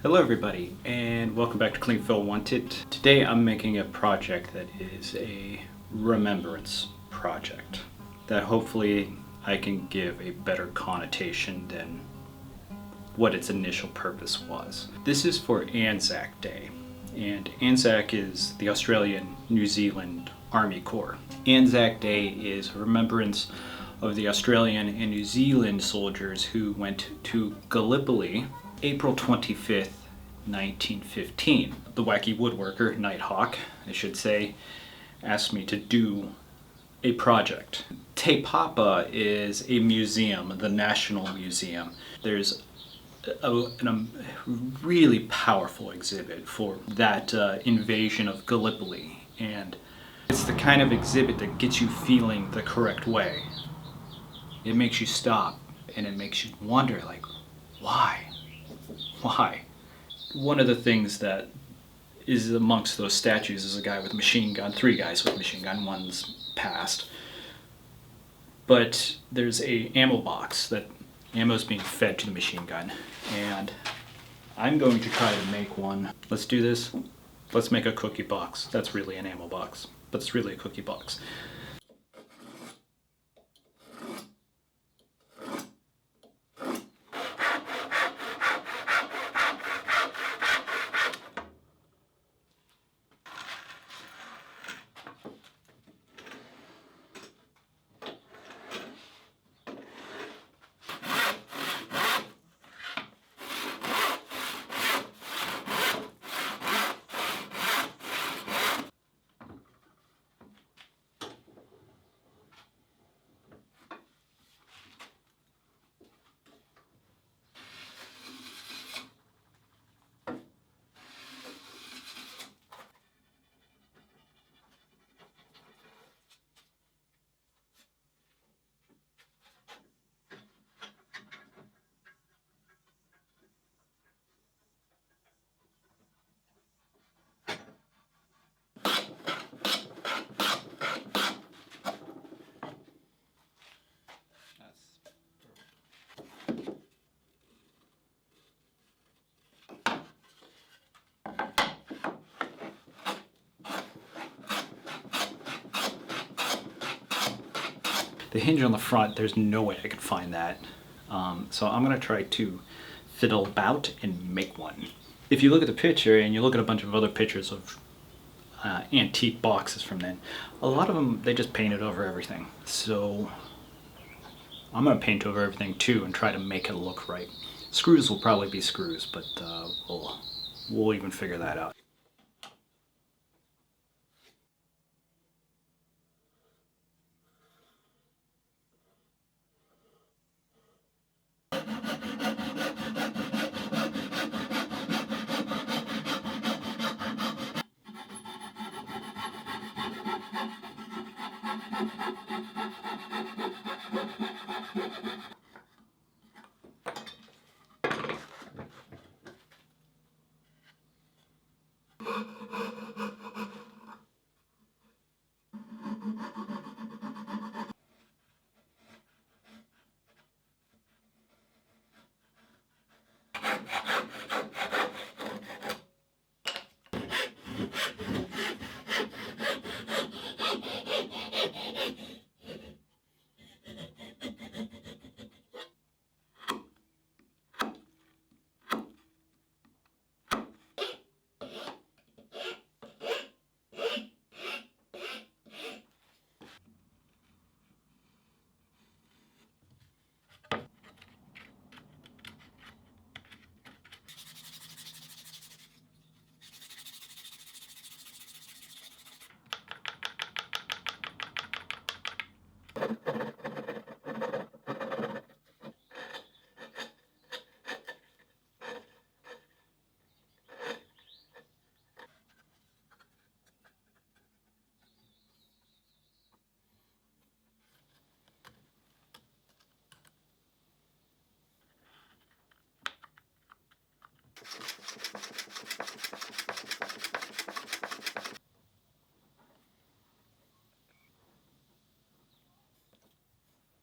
Hello everybody, and welcome back to Clean Fill Wanted. Today I'm making a project that is a remembrance project that hopefully I can give a better connotation than what its initial purpose was. This is for ANZAC Day, and ANZAC is the Australian New Zealand Army Corp. ANZAC Day is a remembrance of the Australian and New Zealand soldiers who went to Gallipoli April 25th, 1915. The wacky woodworker, Nighthawk, I should say, asked me to do a project. Te Papa is a museum, the National Museum. There's a really powerful exhibit for that invasion of Gallipoli, and it's the kind of exhibit that gets you feeling the correct way. It makes you stop and it makes you wonder, like, why? Why? One of the things that is amongst those statues is a guy with a machine gun, three guys with a machine gun, one's passed. But there's a ammo box that ammo's being fed to the machine gun, and I'm going to try to make one. Let's do this. Let's make a cookie box. That's really an ammo box, but it's really a cookie box. The hinge on the front, there's no way I could find that. So I'm gonna try to fiddle about and make one. If you look at the picture and you look at a bunch of other pictures of antique boxes from then, a lot of them, they just painted over everything. So I'm gonna paint over everything too and try to make it look right. Screws will probably be screws, but we'll even figure that out.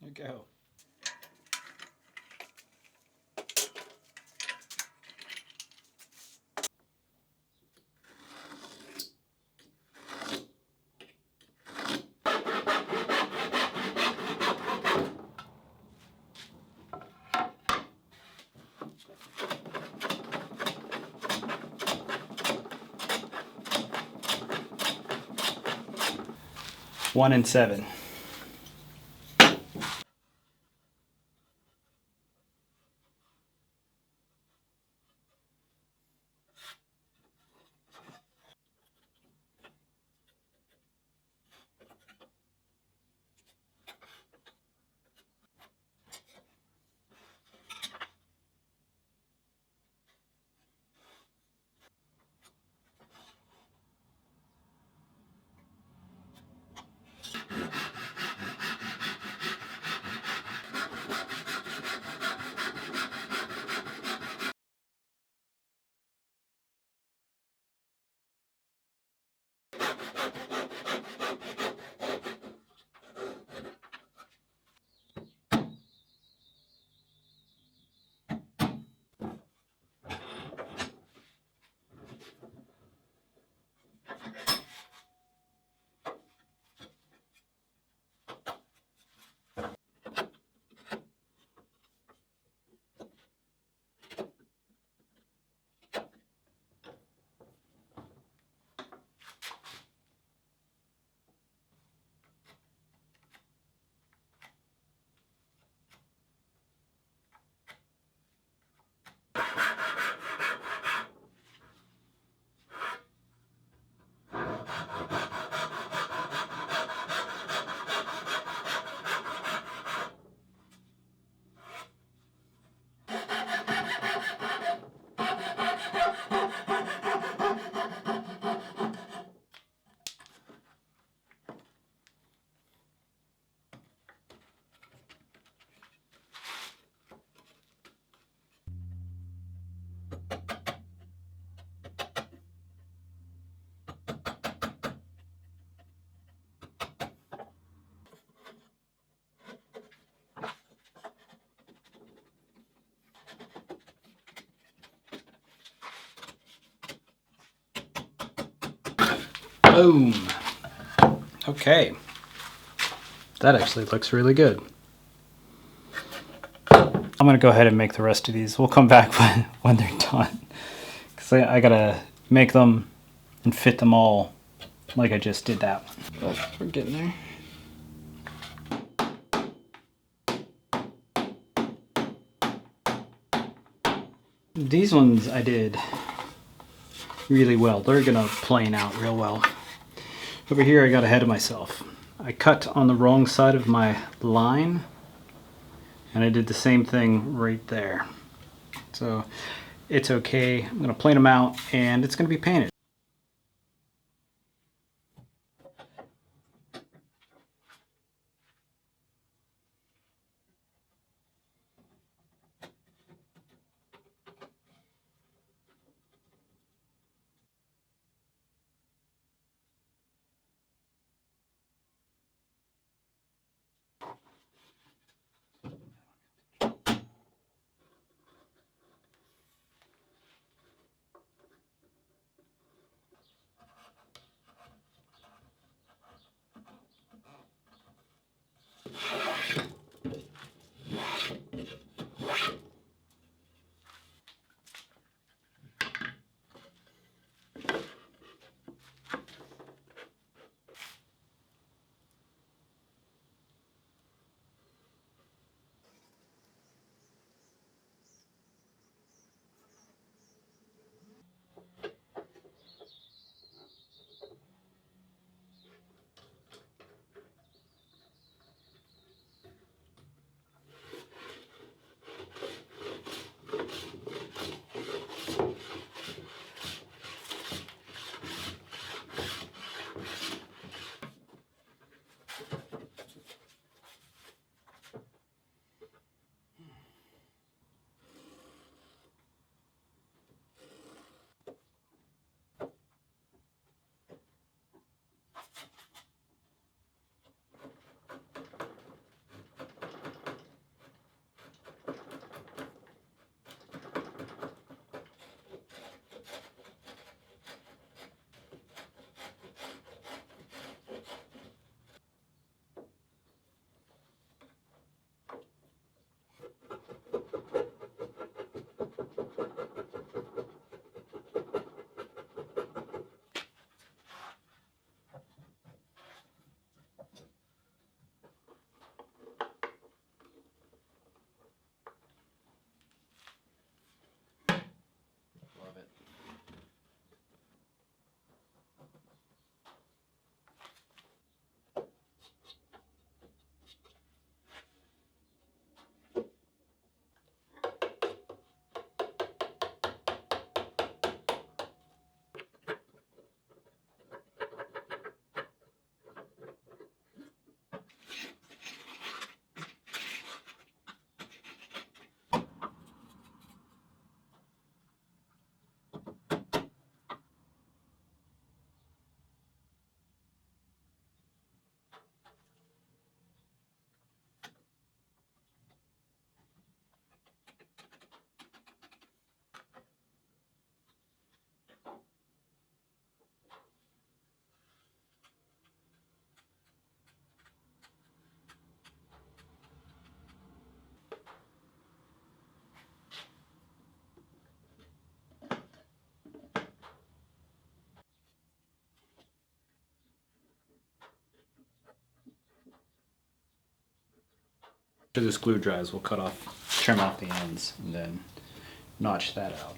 There you go. 1 and 7. Boom. Okay. That actually looks really good. I'm going to go ahead and make the rest of these. We'll come back when they're done. Because I got to make them and fit them all like I just did that one. But we're getting there. These ones I did really well. They're gonna plane out real well. Over here I got ahead of myself. I cut on the wrong side of my line and I did the same thing right there. So it's okay. I'm gonna plane them out and it's gonna be painted. After this glue dries, we'll trim off the ends, and then notch that out.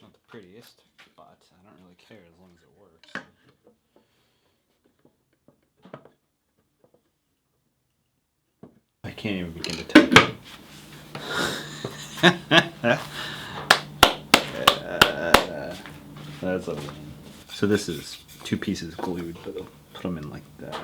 Not the prettiest, but I don't really care as long as it works. I can't even begin to tell you. That's a win. So this is 2 pieces glued, but I'll put them in like that.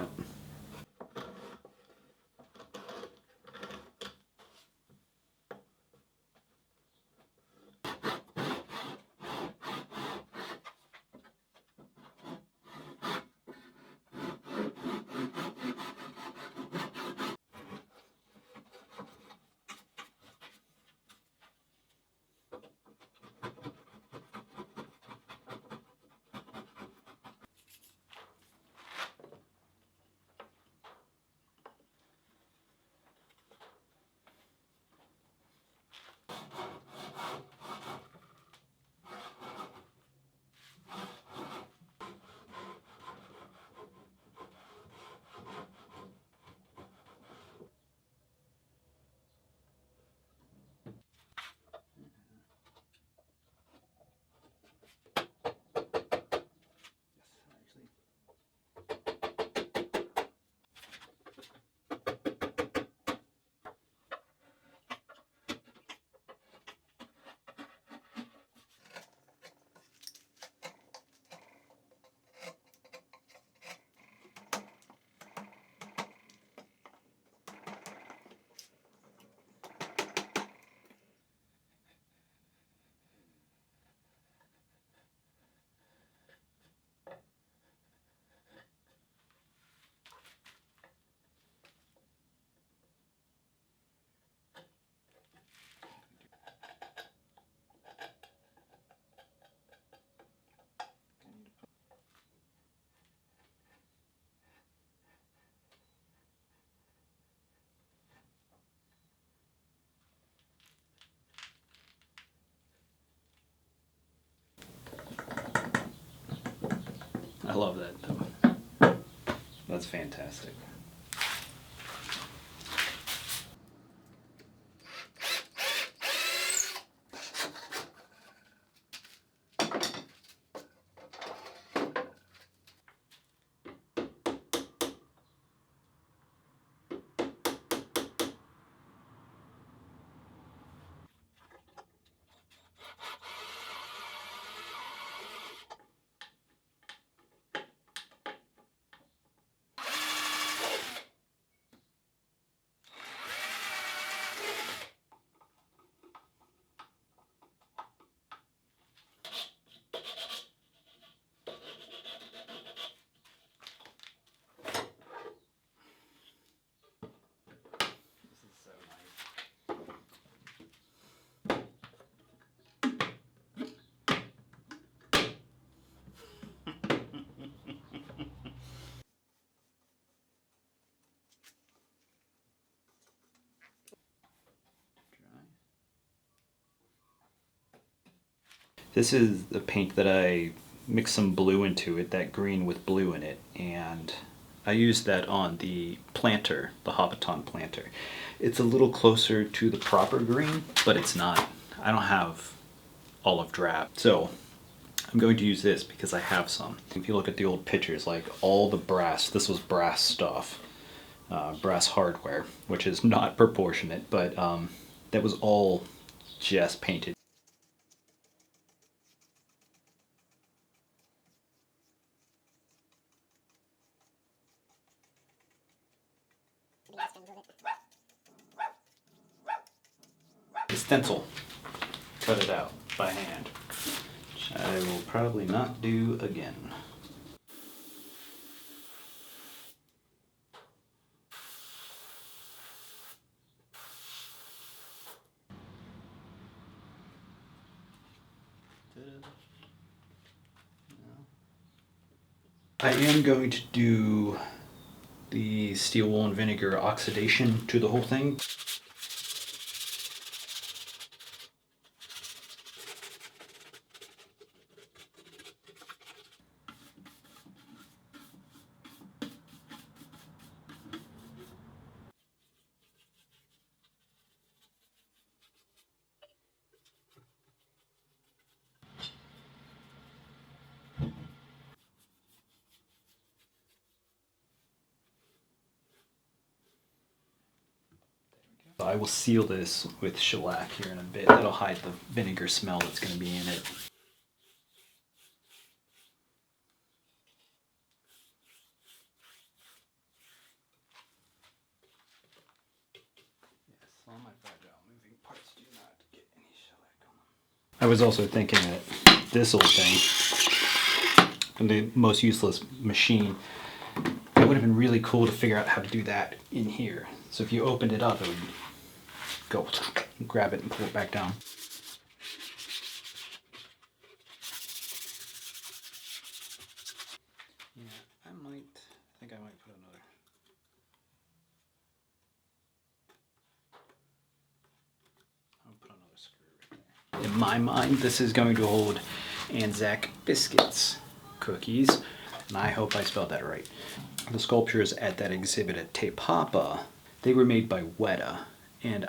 I love that though. That's fantastic. This is the paint that I mixed some blue into it, that green with blue in it, and I used that on the planter, the Hobbiton planter. It's a little closer to the proper green, but it's not. I don't have olive drab. So I'm going to use this because I have some. If you look at the old pictures, like all the brass, this was brass stuff, brass hardware, which is not proportionate, but that was all just painted. The stencil, cut it out by hand, which I will probably not do again. I am going to do the steel wool and vinegar oxidation to the whole thing. I will seal this with shellac here in a bit. That'll hide the vinegar smell that's going to be in it. Yes, all my fragile moving parts do not get any shellac on them. I was also thinking that this old thing, the most useless machine, it would have been really cool to figure out how to do that in here. So if you opened it up, it would go grab it and pull it back down. Yeah, I think I might put another. I'll put another screw right there. In my mind, this is going to hold ANZAC biscuits, cookies, and I hope I spelled that right. The sculptures at that exhibit at Te Papa, they were made by Weta. And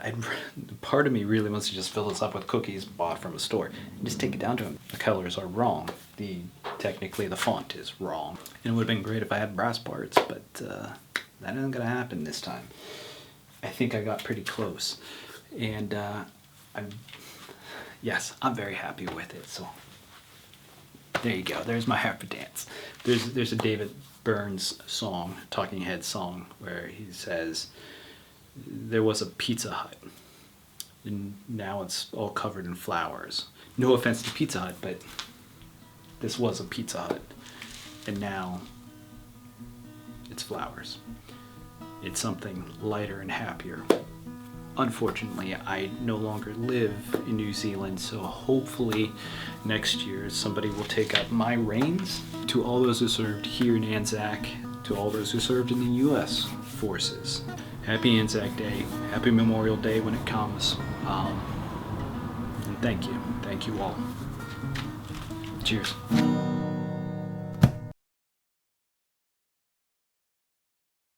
part of me really wants to just fill this up with cookies bought from a store and just take it down to them. The colors are wrong. Technically the font is wrong. And it would have been great if I had brass parts, but that isn't gonna happen this time. I think I got pretty close. And I'm very happy with it. So there you go, there's my happy dance. There's a David Burns song, Talking Heads song, where he says, there was a Pizza Hut, and now it's all covered in flowers. No offense to Pizza Hut, but this was a Pizza Hut, and now it's flowers. It's something lighter and happier. Unfortunately, I no longer live in New Zealand, so hopefully next year somebody will take up my reins. To all those who served here in ANZAC, to all those who served in the U.S. forces, happy ANZAC Day, happy Memorial Day when it comes, and thank you all. Cheers.